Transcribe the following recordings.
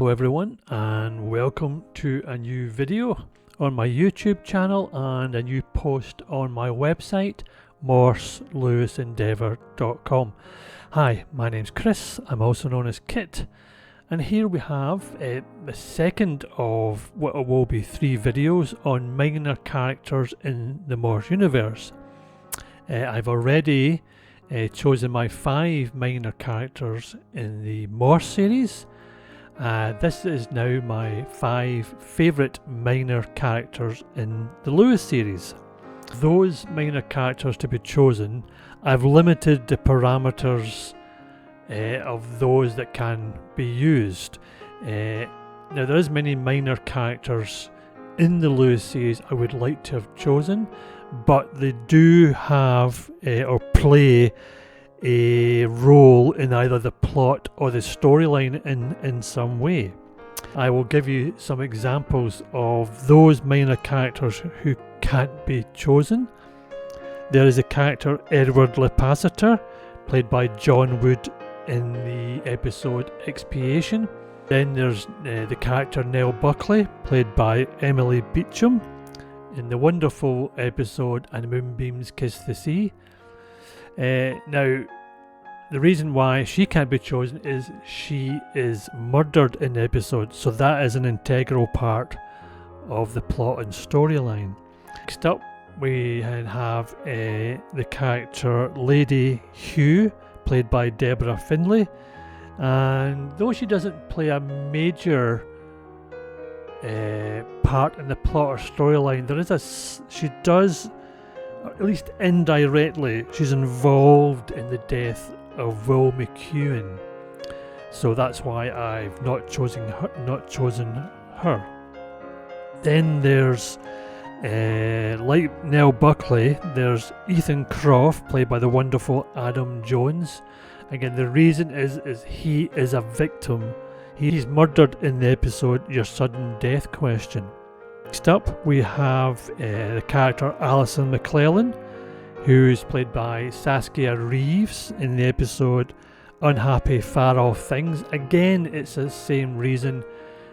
Hello everyone, and welcome to a new video on my YouTube channel and a new post on my website, morselewisendeavour.com. Hi, my name's Chris, I'm also known as Kit, and here we have the second of what will be 3 videos on minor characters in the Morse universe. I've already chosen my 5 minor characters in the Morse series. This is now my 5 favourite minor characters in the Lewis series. Those minor characters to be chosen, I've limited the parameters of those that can be used. Now there is many minor characters in the Lewis series I would like to have chosen, but they do have or play a role in either the plot or the storyline in some way. I will give you some examples of those minor characters who can't be chosen. There is a character Edward Lepasseter, played by John Wood in the episode Expiation. Then there's the character Nell Buckley, played by Emily Beecham in the wonderful episode And Moonbeams Kiss the Sea. Now, the reason why she can't be chosen is she is murdered in the episode, so that is an integral part of the plot and storyline. Next up, we have the character Lady Hugh, played by Deborah Findlay, and though she doesn't play a major part in the plot or storyline, she does, at least indirectly, she's involved in the death of Will McEwen, so that's why I've not chosen her. Then there's like Nell Buckley, there's Ethan Croft, played by the wonderful Adam Jones. Again, the reason is he is a victim. He's murdered in the episode Your Sudden Death Question. Next up, we have the character Alison McClellan, who is played by Saskia Reeves in the episode Unhappy Far Off Things. Again, it's the same reason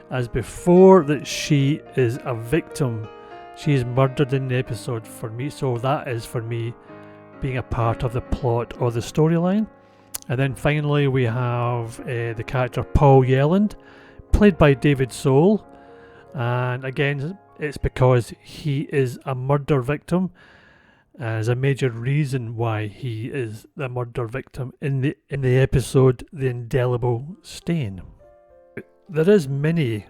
as before, that she is a victim. She is murdered in the episode for me, so that is for me being a part of the plot or the storyline. And then finally we have the character Paul Yelland, played by David Soul, and again it's because he is a murder victim. As a major reason why he is the murder victim in the episode The Indelible Stain. There is many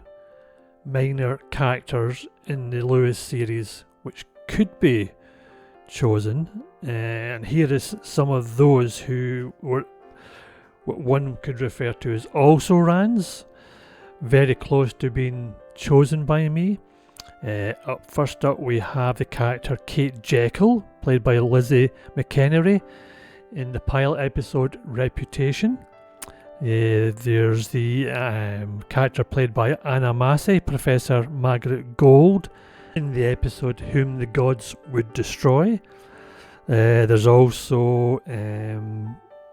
minor characters in the Lewis series which could be chosen, and here is some of those who were what one could refer to as also-rans, very close to being chosen by me. First up, we have the character Kate Jekyll, played by Lizzie McEnery in the pilot episode Reputation. There's the character played by Anna Massey, Professor Margaret Gold, in the episode Whom the Gods Would Destroy. There's also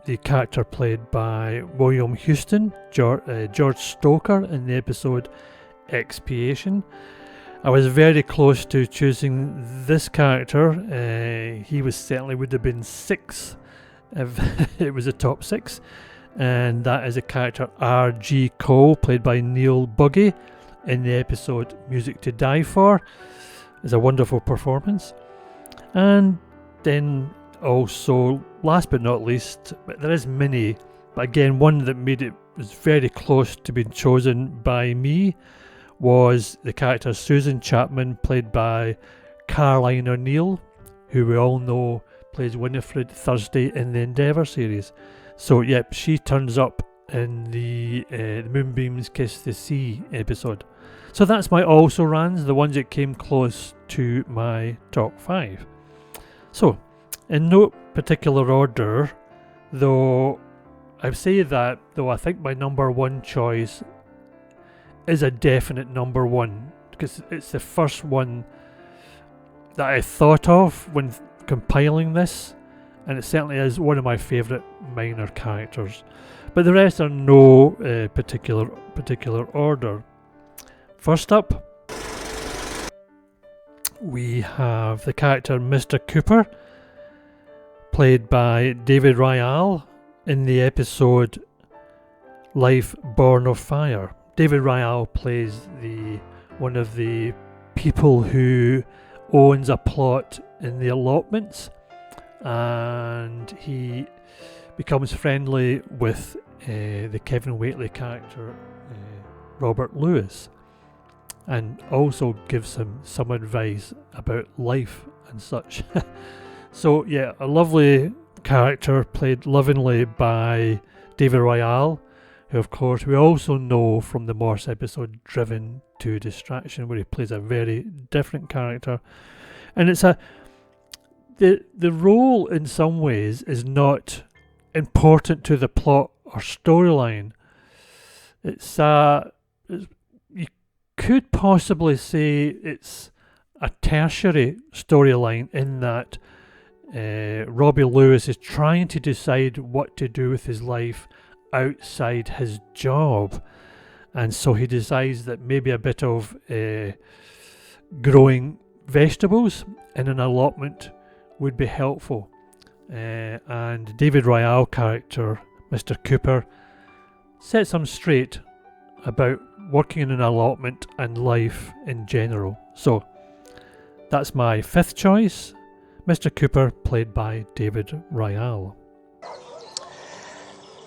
the character played by William Houston, George Stoker, in the episode Expiation. I was very close to choosing this character. He certainly would have been 6 if it was a top 6, and that is a character R.G. Cole, played by Neil Buggy in the episode Music to Die For. It's a wonderful performance. And then also, last but not least, but there is many, but again one that made it was very close to being chosen by me was the character Susan Chapman, played by Caroline O'Neill, who we all know plays Winifred Thursday in the Endeavour series. So yep, she turns up in the Moonbeams Kiss the Sea episode. So that's my also-rans, the ones that came close to my top 5. So, in no particular order, though I say that, though I think my number 1 choice is a definite number 1, because it's the first one that I thought of when compiling this, and it certainly is one of my favourite minor characters. but the rest are no particular order. First up, we have the character Mr. Cooper, played by David Ryall in the episode Life Born of Fire. David Ryall plays one of the people who owns a plot in the allotments, and he becomes friendly with the Kevin Whately character Robert Lewis, and also gives him some advice about life and such. So yeah, a lovely character played lovingly by David Ryall, who of course we also know from the Morse episode Driven to Distraction, where he plays a very different character. And it's the role in some ways is not important to the plot or storyline. You could possibly say it's a tertiary storyline in that Robbie Lewis is trying to decide what to do with his life outside his job, and so he decides that maybe a bit of growing vegetables in an allotment would be helpful, and David Ryall character Mr. Cooper sets him straight about working in an allotment and life in general. So that's my fifth choice, Mr. Cooper, played by David Ryall.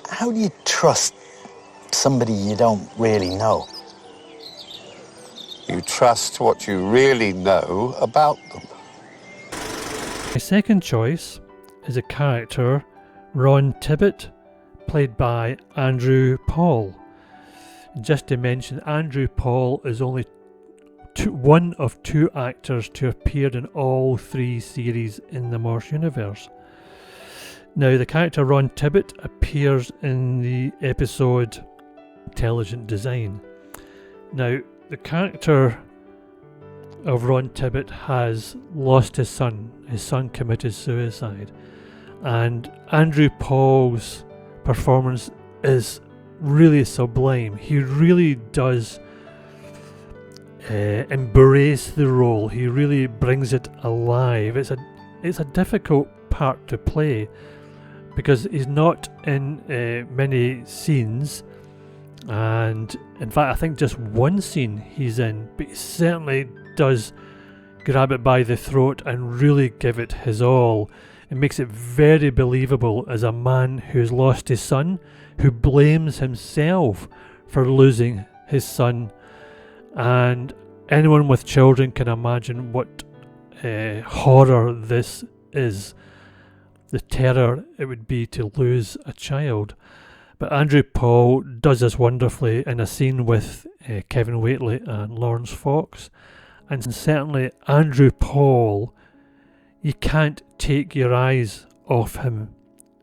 How do you trust somebody you don't really know? You trust what you really know about them. My second choice is a character, Ron Tibbett, played by Andrew Paul. Just to mention, Andrew Paul is only one of two actors to appear in all three series in the Morse universe. Now, the character Ron Tibbett appears in the episode Intelligent Design. Now, the character of Ron Tibbett has lost his son. His son committed suicide. And Andrew Paul's performance is really sublime. He really does embrace the role. He really brings it alive. It's a difficult part to play because he's not in many scenes, and in fact I think just one scene he's in, but he certainly does grab it by the throat and really give it his all. It makes it very believable as a man who's lost his son, who blames himself for losing his son. And anyone with children can imagine what horror this is, the terror it would be to lose a child. But Andrew Paul does this wonderfully in a scene with Kevin Whately and Lawrence Fox. And certainly Andrew Paul, you can't take your eyes off him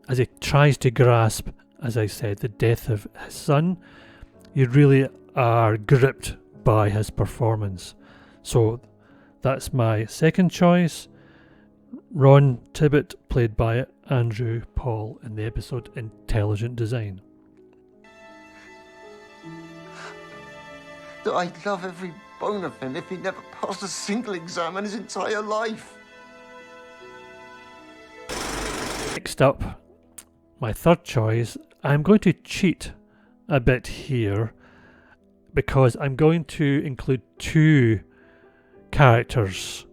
as he tries to grasp, as I said, the death of his son. You really are gripped by his performance. So that's my second choice, Ron Tibbett, played by Andrew Paul in the episode Intelligent Design. I'd love every bone of him if he never passed a single exam in his entire life. Next up, my third choice. I'm going to cheat a bit here because I'm going to include two characters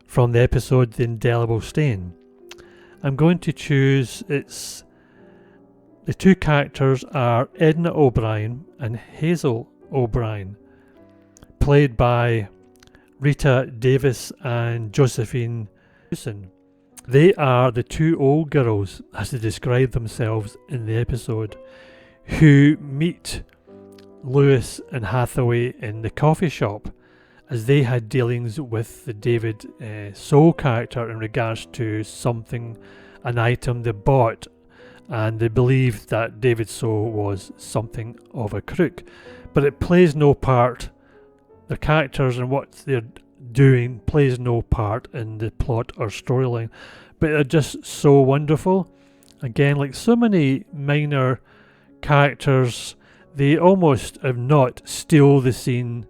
from the episode The Indelible Stain. I'm going to choose, the two characters are Edna O'Brien and Hazel O'Brien, played by Rita Davis and Josephine Hewson. They are the two old girls, as they describe themselves in the episode, who meet Lewis and Hathaway in the coffee shop as they had dealings with the David Soul character in regards to an item they bought, and they believed that David Soul was something of a crook. But it plays no part, the characters and what they're doing plays no part in the plot or storyline, but they're just so wonderful. Again, like so many minor characters, they almost, if not, steal the scene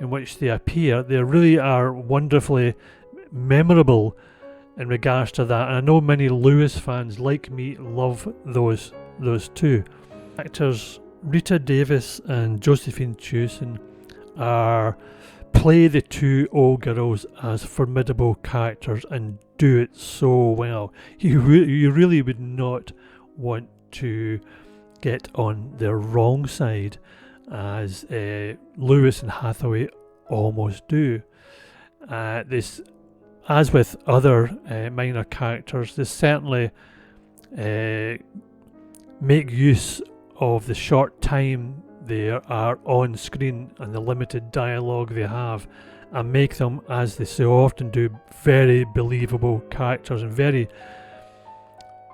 in which they appear. They really are wonderfully memorable in regards to that, and I know many Lewis fans like me love those two. Actors Rita Davis and Josephine Tewson play the two old girls as formidable characters and do it so well. You really would not want to get on their wrong side, as Lewis and Hathaway almost do. This, as with other minor characters, they certainly make use of the short time they are on screen and the limited dialogue they have, and make them, as they so often do, very believable characters, and very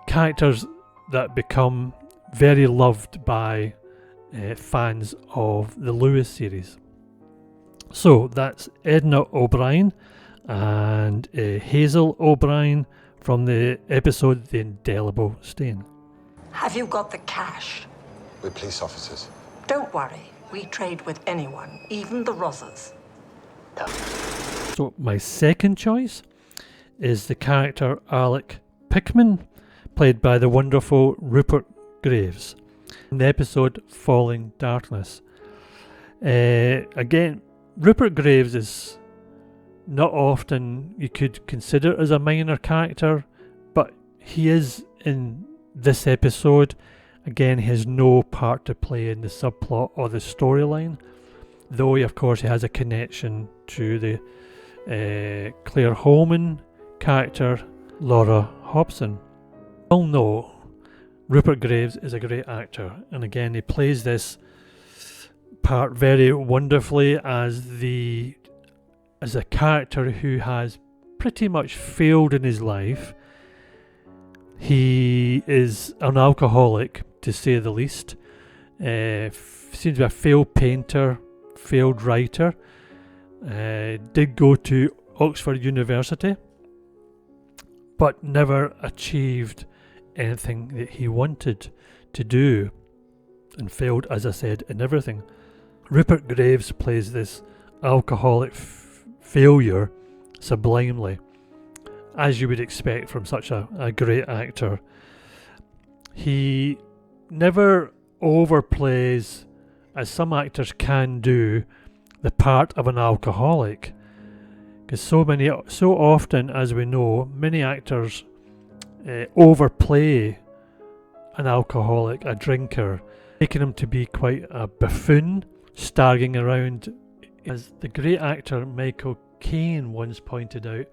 characters that become very loved by fans of the Lewis series. So that's Edna O'Brien and Hazel O'Brien from the episode The Indelible Stain. Have you got the cash? We're police officers. Don't worry. We trade with anyone, even the Rozzers. So my second choice is the character Alec Pickman, played by the wonderful Rupert Graves, in the episode Falling Darkness. Again, Rupert Graves is not often you could consider as a minor character, but he is in this episode. Again, he has no part to play in the subplot or the storyline, though of course he has a connection to the Claire Holman character, Laura Hobson. We all know Rupert Graves is a great actor, and again he plays this part very wonderfully as a character who has pretty much failed in his life. He is an alcoholic, to say the least. Seems to be a failed painter, failed writer. Did go to Oxford University, but never achieved anything that he wanted to do, and failed, as I said, in everything. Rupert Graves plays this alcoholic failure sublimely, as you would expect from such a great actor. He never overplays, as some actors can do, the part of an alcoholic, because so often, as we know, many actors overplay an alcoholic, a drinker, making him to be quite a buffoon, staggering around. As the great actor Michael Caine once pointed out,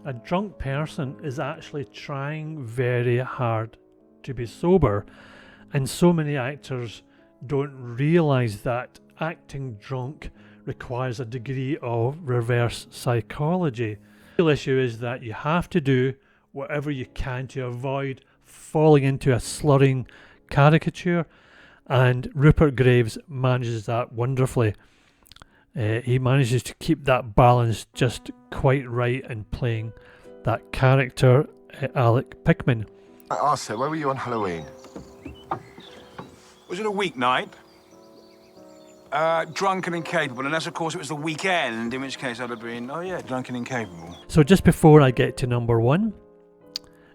a drunk person is actually trying very hard to be sober, and so many actors don't realise that acting drunk requires a degree of reverse psychology. The real issue is that you have to do whatever you can to avoid falling into a slurring caricature, and Rupert Graves manages that wonderfully. He manages to keep that balance just quite right in playing that character, Alec Pickman. I asked her, where were you on Halloween? Was it a weeknight? Drunk and incapable, unless of course it was the weekend, in which case I'd have been, drunk and incapable. So just before I get to number one,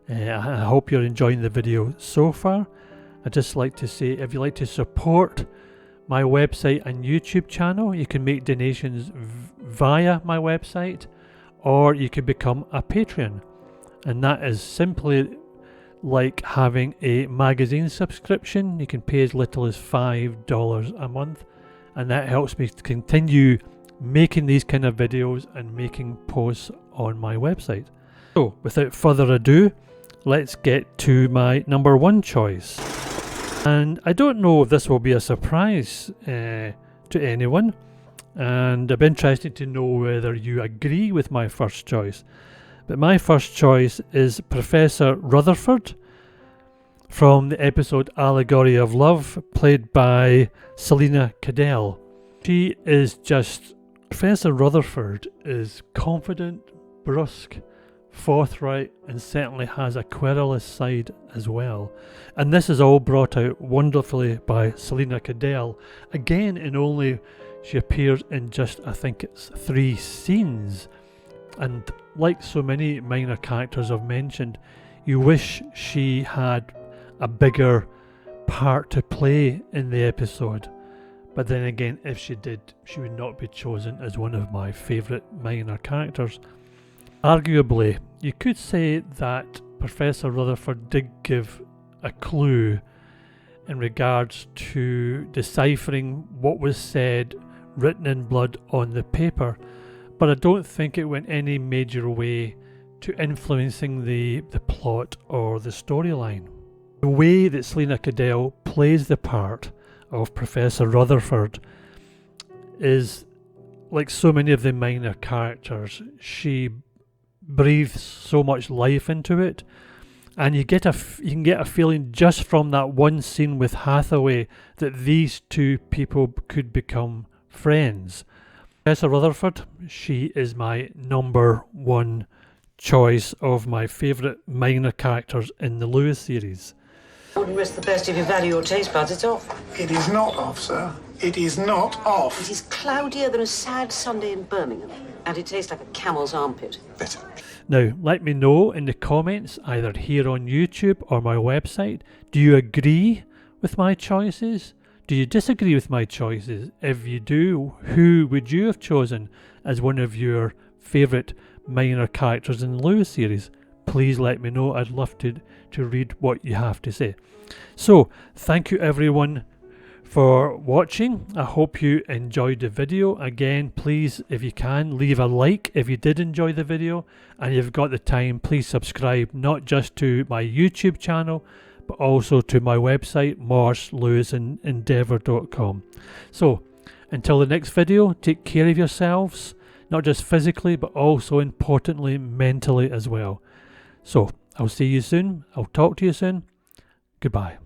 I hope you're enjoying the video so far. I'd just like to say, if you'd like to support my website and YouTube channel, you can make donations via my website, or you can become a Patreon, and that is simply like having a magazine subscription. You can pay as little as $5 a month, and that helps me to continue making these kind of videos and making posts on my website. So without further ado, let's get to my number one choice. And I don't know if this will be a surprise to anyone, and I'm interested to know whether you agree with my first choice. But my first choice is Professor Rutherford from the episode Allegory of Love, played by Selina Cadell. She is just... Professor Rutherford is confident, brusque, forthright, and certainly has a querulous side as well. And this is all brought out wonderfully by Selina Cadell. Again, she appears in just, I think it's 3 scenes. And like so many minor characters I've mentioned, you wish she had a bigger part to play in the episode. But then again, if she did, she would not be chosen as one of my favourite minor characters. Arguably, you could say that Professor Rutherford did give a clue in regards to deciphering what was said, written in blood on the paper, but I don't think it went any major way to influencing the plot or the storyline. The way that Selina Cadell plays the part of Professor Rutherford is like so many of the minor characters. She breathes so much life into it, and you can get a feeling just from that one scene with Hathaway that these two people could become friends. Professor Rutherford, she is my number 1 choice of my favourite minor characters in the Lewis series. I wouldn't risk the best if you value your taste buds. It's off. It is not off, sir. It is not off. It is cloudier than a sad Sunday in Birmingham, and it tastes like a camel's armpit. Better. Now, let me know in the comments, either here on YouTube or my website, do you agree with my choices? Do you disagree with my choices? If you do, who would you have chosen as one of your favourite minor characters in the Lewis series? Please let me know. I'd love to read what you have to say. So, thank you everyone for watching. I hope you enjoyed the video. Again, please, if you can, leave a like if you did enjoy the video, and you've got the time, please subscribe not just to my YouTube channel but also to my website, morseLewisendeavour.com. So, until the next video, take care of yourselves, not just physically but also importantly mentally as well. So, I'll see you soon. I'll talk to you soon. Goodbye.